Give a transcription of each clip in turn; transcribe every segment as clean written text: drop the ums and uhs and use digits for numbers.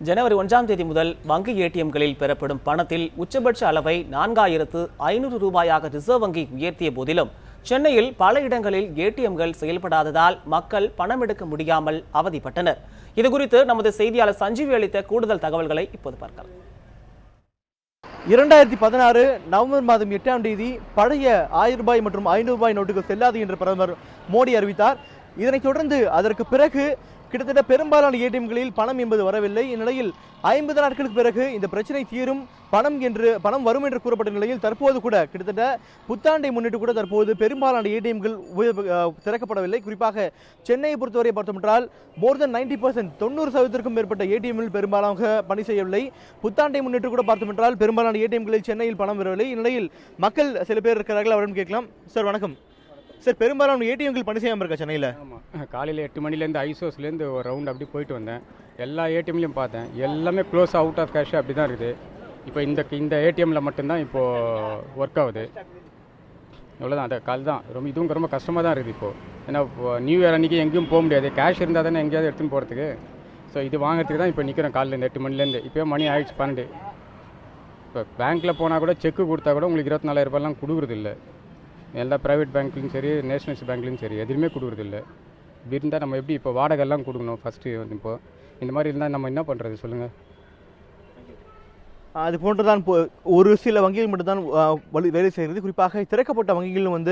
ஜனவரி 1ஆம் தேதி முதல் வங்கி ஏடிஎம்களில் பெறப்படும் பணத்தில் உச்சபட்ச அளவை 4500 ரூபாயாக ரிசர்வ் வங்கி உயர்த்திய போதிலும் சென்னையில் பல இடங்களில் ஏடிஎம்கள் செயல்படாததால் மக்கள் பணம் எடுக்க முடியாமல் அவதிப்பட்டனர். இதுகுறித்து நமது செய்தியாளர் சஞ்சீவி அளித்த கூடுதல் தகவல்களை இப்போது பார்க்கலாம். 2016 நவம்பர் மாதம் 8ஆம் தேதி பழைய 1000 ரூபாய் மற்றும் 500 ரூபாய் நோட்டுகள் செல்லாது என்று பிரதமர் மோடி அறிவித்தார். இதனைத் தொடர்ந்து அதற்கு பிறகு கிட்டத்தட்ட பெரும்பாலான ஏடிஎம்களில் பணம் என்பது வரவில்லை. இந்நிலையில் 50 நாட்களுக்கு பிறகு இந்த பிரச்சனை தீரும், பணம் வரும் என்று கூறப்பட்ட நிலையில் தற்போது கூட கிட்டத்தட்ட புத்தாண்டை முன்னிட்டு கூட தற்போது பெரும்பாலான ஏடிஎம்கள் திறக்கப்படவில்லை. குறிப்பாக சென்னையை பொறுத்தவரை பார்த்தோமென்றால் மோர் தென் 90% 90% மேற்பட்ட ஏடிஎம்மில் பெரும்பாலாக பணி செய்யவில்லை. புத்தாண்டை முன்னிட்டு கூட பார்த்தோமென்றால் பெரும்பாலான ஏடிஎம்களில் சென்னையில் பணம் வரவில்லை. இந்நிலையில் மக்கள் சில பேர் இருக்கிறார்கள், அவரிடம் கேட்கலாம். சார் வணக்கம். சார், பெரும்பாலான ஏடிஎம்கள் பணி செய்யாமல் இருக்கா சென்னையில்? ஆமாம், காலையில் 8 மணிலேருந்து ஐசோஸ்லேருந்து ஒரு ரவுண்ட் அப்படி போயிட்டு வந்தேன். எல்லா ஏடிஎம்லையும் பார்த்தேன், எல்லாமே க்ளோஸ், அவுட் ஆஃப் கேஷ் அப்படி தான் இருக்குது. இப்போ இந்த ஏடிஎம்மில் மட்டும்தான் இப்போது ஒர்க் ஆகுது. இவ்வளோதான், அந்த கால் தான் இதுவும் ரொம்ப கஷ்டமாக தான் இருக்குது இப்போது. ஏன்னா நியூ இயர் அன்றைக்கி எங்கேயும் போக முடியாது, கேஷ் இருந்தால் தானே எங்கேயாவது எடுத்துன்னு போகிறதுக்கு. ஸோ இது வாங்கிறதுக்கு தான் இப்போ நிற்கிறேன் காலையில் 8 மணிலேருந்து. இப்போயே மணி ஆகிடுச்சு 12. இப்போ பேங்க்கில் போனால் கூட செக்கு கொடுத்தா கூட உங்களுக்கு 24,000 ரூபாய்லாம் கொடுக்குறது இல்லை. எல்லா ப்ரைவேட் பேங்க்லையும் சரி, நேஷனல்ஸ் பேங்க்லையும் சரி, எதுவுமே கொடுக்குறதில்ல. இப்படி இருந்தால் நம்ம எப்படி இப்போ வாடகைலாம் கொடுக்கணும் ஃபஸ்ட்டு வந்து இப்போது இந்த மாதிரி இருந்தால் நம்ம என்ன பண்ணுறது சொல்லுங்கள்? அது போன்றுதான் ஒரு சில வங்கிகள் மட்டும்தான் வேலை செய்கிறது. குறிப்பாக திறக்கப்பட்ட வங்கிகளிலும்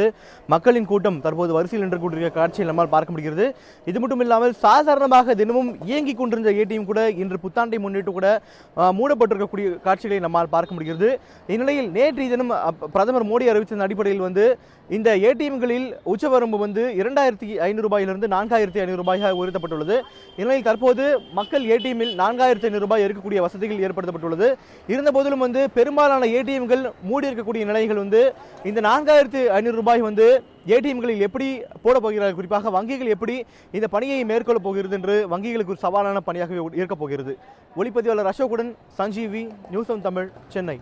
மக்களின் கூட்டம் தற்போது வரிசையில் நின்று கொண்டிருக்கிற காட்சியை நம்மால் பார்க்க முடிகிறது. இது மட்டும் இல்லாமல் சாதாரணமாக தினமும் இயங்கிக் கொண்டிருந்த ஏடிஎம் கூட இன்று புத்தாண்டை முன்னிட்டு கூட மூடப்பட்டிருக்கக்கூடிய காட்சிகளை நம்மால் பார்க்க முடிகிறது. இந்நிலையில் நேற்று தினம் பிரதமர் மோடி அறிவித்த அடிப்படையில் இந்த ஏடிஎம்களில் உச்சவரம்பு 2500 ரூபாயிலிருந்து 4500 ரூபாயாக உயர்த்தப்பட்டுள்ளது. இந்நிலையில் தற்போது மக்கள் ஏடிஎம்மில் 4500 ரூபாய் இருக்கக்கூடிய வசதிகள் ஏற்படுத்தப்பட்டுள்ளது. இருந்த போதிலும் பெரும்பாலான ஏடிஎம்கள் மூடி இருக்கக்கூடிய நிலைகள் இந்த 4500 ரூபாய் ஏடிஎம்களில் எப்படி போட போகிறார்கள், குறிப்பாக வங்கிகள் எப்படி இந்த பணியை மேற்கொள்ள போகிறது என்று வங்கிகளுக்கு ஒரு சவாலான பணியாக இருக்க போகிறது. ஒளிப்பதிவாளர் அசோக்குடன் சஞ்சீவி, நியூஸ் ஆன் தமிழ், சென்னை.